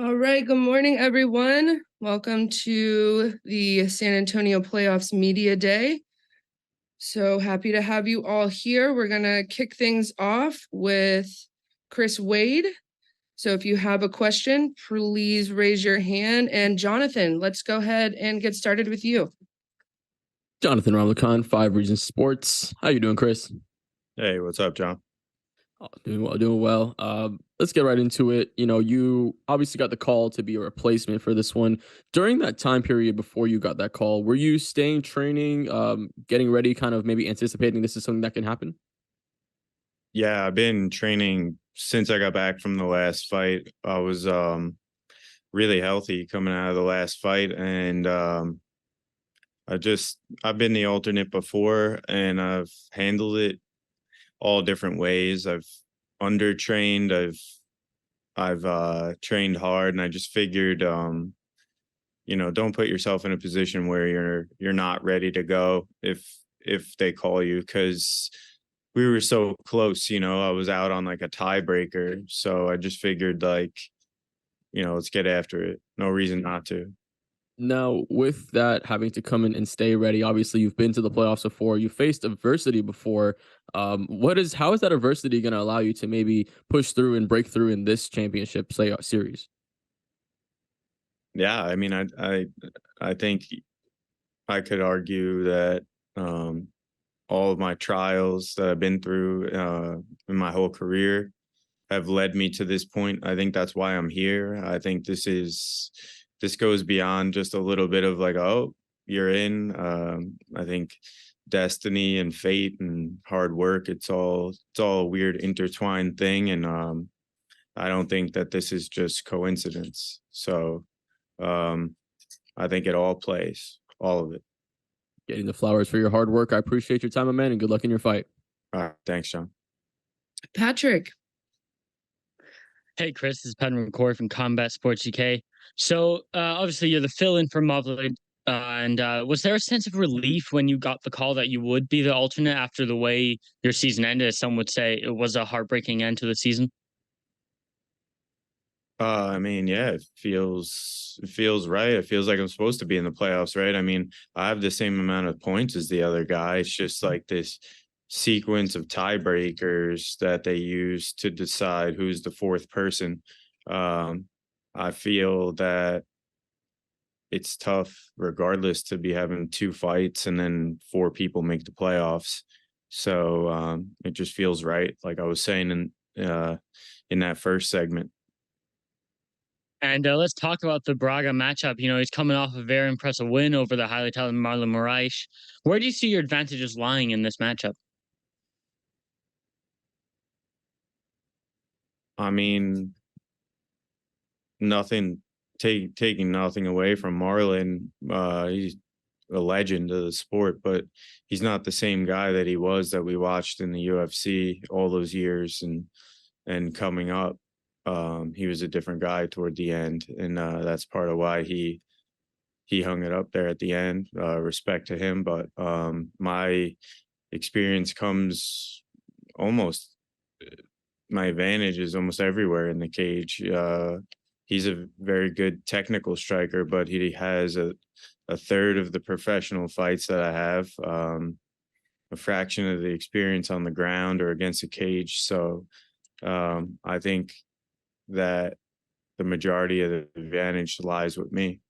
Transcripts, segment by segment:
All right, good morning, everyone. Welcome to the San Antonio Playoffs Media Day. So happy to have you all here. We're going to kick things off with Chris Wade. So if you have a question, please raise your hand. And Jonathan, let's go ahead and get started with you. Jonathan Ramlakan, 5 Regions Sports. How you doing, Chris? Hey, what's up, John? Oh, doing well. Let's get right into it. You obviously got the call to be a replacement for this one. During that time period before you got that call, were you staying training, getting ready, kind of maybe anticipating this is something that can happen? Yeah, I've been training since I got back from the last fight. I was really healthy coming out of the last fight, and I've been the alternate before, and I've handled it all different ways. I've undertrained, I've trained hard, and I just figured don't put yourself in a position where you're not ready to go if they call you, because we were so close. I was out on like a tiebreaker, so I just figured let's get after it. No reason not to. Now, with that having to come in and stay ready, obviously you've been to the playoffs before, you faced adversity before. How is that adversity going to allow you to maybe push through and break through in this championship series? Yeah, I mean, I think I could argue that all of my trials that I've been through in my whole career have led me to this point. I think that's why I'm here. I think this goes beyond just a little bit of like, oh, you're in. I think destiny and fate and hard work, it's all a weird intertwined thing, and I don't think that this is just coincidence. So I think it all plays, all of it. Getting the flowers for your hard work. I appreciate your time, my man, and good luck in your fight. All right, thanks, John. Patrick. Hey, Chris, this is Patrick McCoy from Combat Sports UK. So, obviously, you're the fill-in for Mobley. And was there a sense of relief when you got the call that you would be the alternate after the way your season ended? As some would say, it was a heartbreaking end to the season. I mean, yeah, it feels right. It feels like I'm supposed to be in the playoffs, right? I mean, I have the same amount of points as the other guy. It's just like this sequence of tiebreakers that they use to decide who's the fourth person. Um, I feel that it's tough, regardless, to be having 2 fights and then 4 people make the playoffs. So it just feels right, like I was saying in that first segment. And let's talk about the Braga matchup. He's coming off a very impressive win over the highly talented Marlon Moraes. Where do you see your advantages lying in this matchup? I mean, nothing taking nothing away from Marlon. He's a legend of the sport, but he's not the same guy that he was that we watched in the UFC all those years and coming up. He was a different guy toward the end, and that's part of why he hung it up there at the end. Respect to him, but my experience comes almost my advantage is almost everywhere in the cage. He's a very good technical striker, but he has a third of the professional fights that I have, a fraction of the experience on the ground or against a cage. So I think that the majority of the advantage lies with me.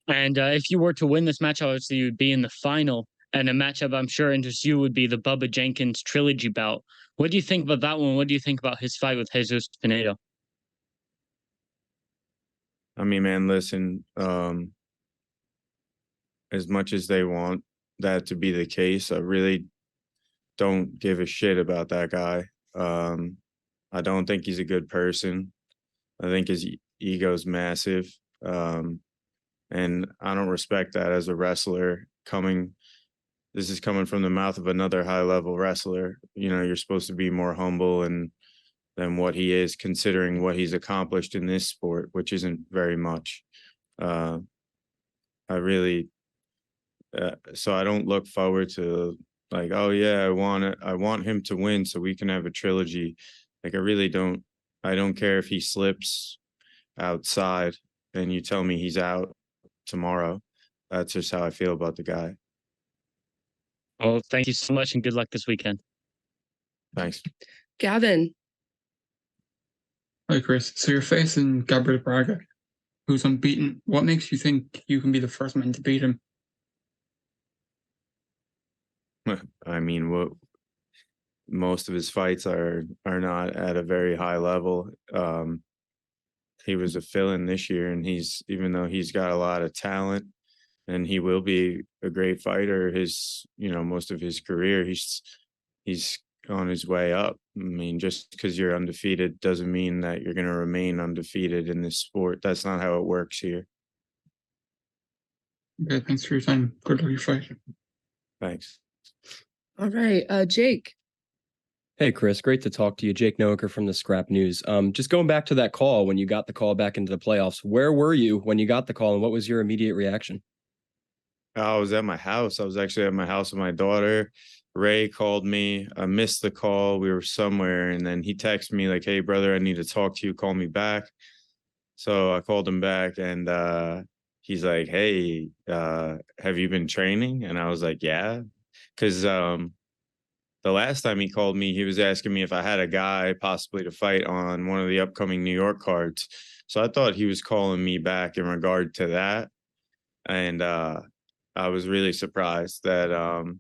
And if you were to win this match, obviously you'd be in the final. And a matchup I'm sure interests you would be the Bubba Jenkins trilogy bout. What do you think about that one? What do you think about his fight with Jesus Pinedo? I mean, man, listen, as much as they want that to be the case, I really don't give a shit about that guy. I don't think he's a good person. I think his ego's massive. And I don't respect that as a wrestler. This is coming from the mouth of another high level wrestler. You're supposed to be more humble and than what he is, considering what he's accomplished in this sport, which isn't very much. I really, so I don't look forward to like, oh yeah, I want him to win so we can have a trilogy. Like I really don't. I don't care if he slips. outside and you tell me he's out tomorrow, that's just how I feel about the guy. Well, thank you so much and good luck this weekend. Thanks. Gavin. Hi, Chris. So you're facing Gabriel Braga, who's unbeaten. What makes you think you can be the first man to beat him? I mean, what most of his fights are not at a very high level. He was a fill-in this year, and even though he's got a lot of talent and he will be a great fighter, most of his career, he's on his way up. I mean, just because you're undefeated doesn't mean that you're going to remain undefeated in this sport. That's not how it works here. Okay, thanks for your time. Good luck your fight. Thanks. All right, Jake. Hey, Chris, great to talk to you. Jake Noaker from the Scrap News. Just going back to that call when you got the call back into the playoffs, where were you when you got the call and what was your immediate reaction? I was at my house. I was actually at my house with my daughter. Ray called me. I missed the call. We were somewhere, and then he texted me like, "Hey, brother, I need to talk to you. Call me back." So I called him back, and he's like, "Hey, have you been training?" And I was like, "Yeah," because the last time he called me, he was asking me if I had a guy possibly to fight on one of the upcoming New York cards. So I thought he was calling me back in regard to that. And I was really surprised that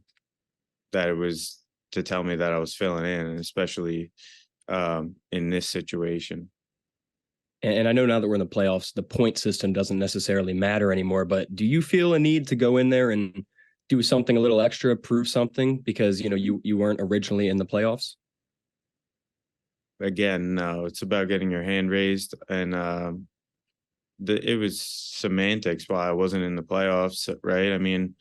that it was to tell me that I was filling in, and especially in this situation. And I know now that we're in the playoffs, the point system doesn't necessarily matter anymore, but do you feel a need to go in there and do something a little extra, prove something because, you weren't originally in the playoffs? Again, no, it's about getting your hand raised, and it was semantics why I wasn't in the playoffs, right? I mean,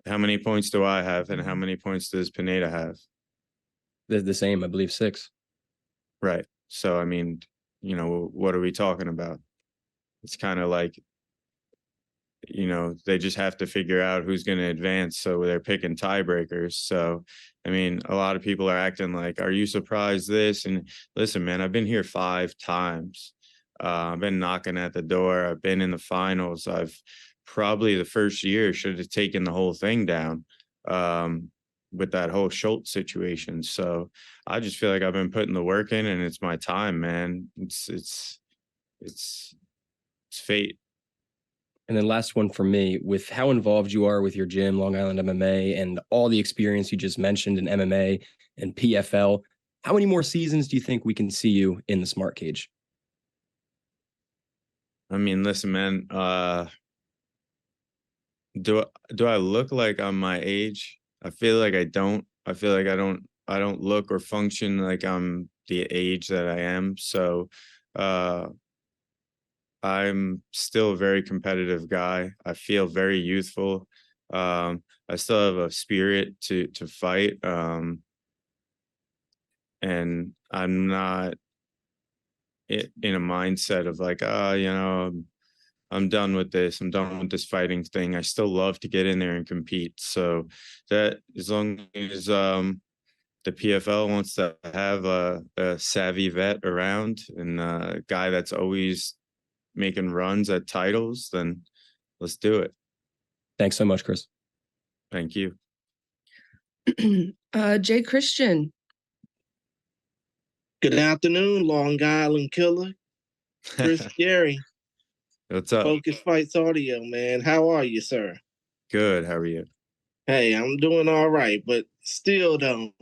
how many points do I have, and how many points does Pineda have? They're the same, I believe, 6. Right. So, I mean, what are we talking about? It's kind of like, they just have to figure out who's going to advance. So they're picking tiebreakers. So, I mean, a lot of people are acting like, "Are you surprised this?" And listen, man, I've been here 5 times. I've been knocking at the door. I've been in the finals. I've probably the first year should have taken the whole thing down with that whole Schultz situation. So I just feel like I've been putting the work in, and it's my time, man. It's fate. And then last one for me, with how involved you are with your gym, Long Island MMA, and all the experience you just mentioned in MMA and PFL, how many more seasons do you think we can see you in the Smart Cage? I mean, listen, man, do I look like I'm my age? I feel like I don't. I feel like I don't look or function like I'm the age that I am. So I'm still a very competitive guy. I feel very youthful. I still have a spirit to fight. And I'm not in a mindset of like, I'm done with this. I'm done with this fighting thing. I still love to get in there and compete. So that as long as the PFL wants to have a savvy vet around and a guy that's always making runs at titles, then let's do it. Thanks so much, Chris. Thank you. Jay Christian. Good afternoon, Long Island Killer. Chris Gary, What's up? Focus Fights Audio, man. How are you, sir? Good. How are you? Hey, I'm doing all right, but still don't.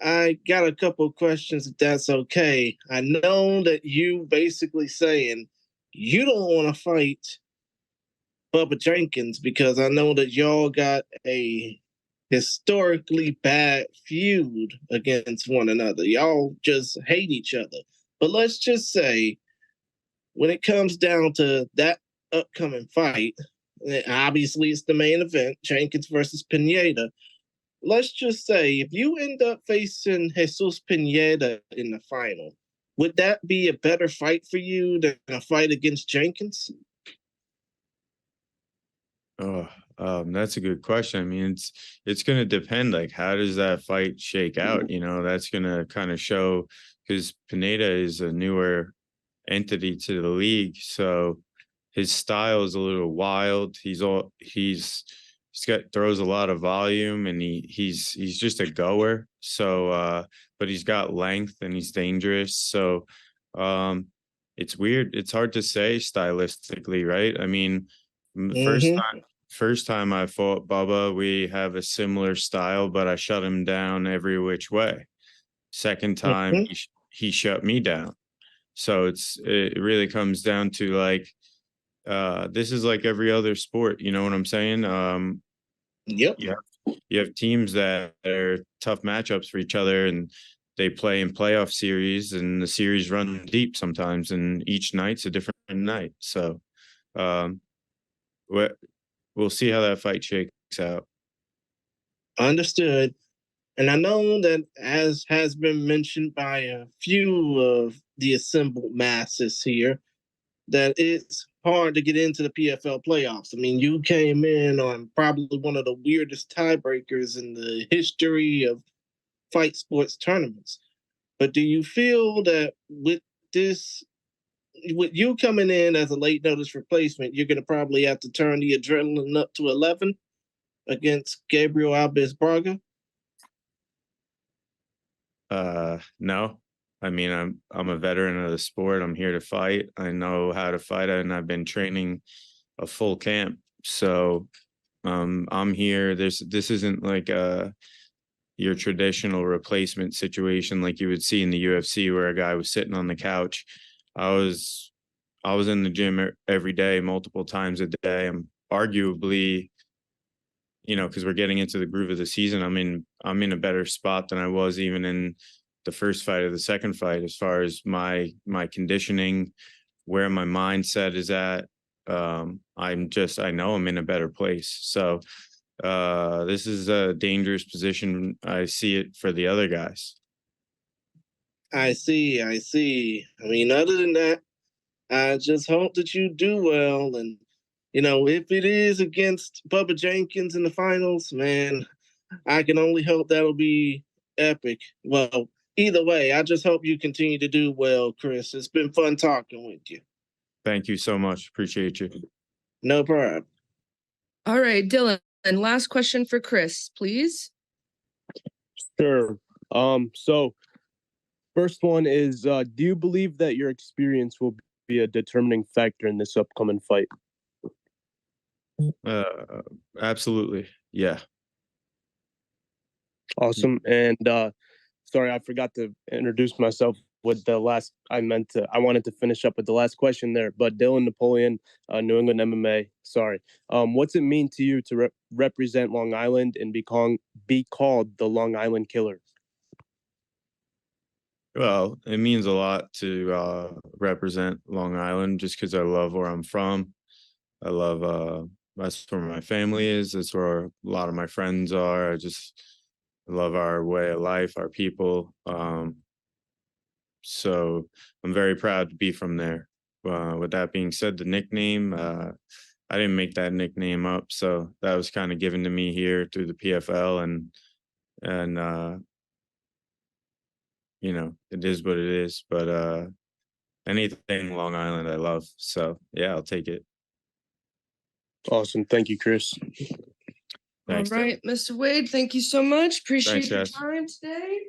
I got a couple of questions, if that's okay. I know that you basically saying you don't want to fight Bubba Jenkins because I know that y'all got a historically bad feud against one another. Y'all just hate each other. But let's just say, when it comes down to that upcoming fight, obviously it's the main event, Jenkins versus Pineda. Let's just say if you end up facing Jesus Pineda in the final, would that be a better fight for you than a fight against Jenkins? Oh, that's a good question. I mean, it's going to depend. Like, how does that fight shake out? That's going to kind of show, because Pineda is a newer entity to the league. So his style is a little wild. He's got throws a lot of volume, and he's just a goer. So but he's got length and he's dangerous. So it's weird. It's hard to say stylistically, right? I mean, first time I fought Bubba, we have a similar style, but I shut him down every which way. Second time, he shut me down. So it really comes down to like, this is like every other sport. You know what I'm saying? Yep. Yeah. You have teams that are tough matchups for each other, and they play in playoff series, and the series run deep sometimes, and each night's a different night. So we'll see how that fight shakes out. Understood. And I know that, as has been mentioned by a few of the assembled masses here, that it's hard to get into the PFL playoffs. I mean, you came in on probably one of the weirdest tiebreakers in the history of fight sports tournaments. But do you feel that with you coming in as a late notice replacement, you're going to probably have to turn the adrenaline up to 11 against Gabriel Braga? No. I mean, I'm a veteran of the sport. I'm here to fight. I know how to fight, and I've been training a full camp. So I'm here. This isn't like your traditional replacement situation like you would see in the UFC, where a guy was sitting on the couch. I was in the gym every day, multiple times a day. I'm arguably, because we're getting into the groove of the season, I'm in a better spot than I was even in the first fight or the second fight, as far as my conditioning, where my mindset is at. I know I'm in a better place. So this is a dangerous position. I see it for the other guys. I see. I mean, other than that, I just hope that you do well. And, if it is against Bubba Jenkins in the finals, man, I can only hope that'll be epic. Well, either way, I just hope you continue to do well, Chris. It's been fun talking with you. Thank you so much. Appreciate you. No problem. All right, Dylan, and last question for Chris, please. Sure. So first one is, do you believe that your experience will be a determining factor in this upcoming fight? Absolutely. Yeah. Awesome. And sorry, I forgot to introduce myself with the last. I wanted to finish up with the last question there, but Dylan Napoleon, New England MMA. Sorry. What's it mean to you to represent Long Island and be called the Long Island Killer? Well, it means a lot to represent Long Island, just because I love where I'm from. I love that's where my family is. That's where a lot of my friends are. I love our way of life, our people. So I'm very proud to be from there. With that being said, the nickname, I didn't make that nickname up. So that was kind of given to me here through the PFL, and it is what it is. But anything Long Island I love. So yeah, I'll take it. Awesome. Thank you, Chris. Thanks, All right, Mr. Wade, thank you so much. Appreciate Thanks, your guys. time today.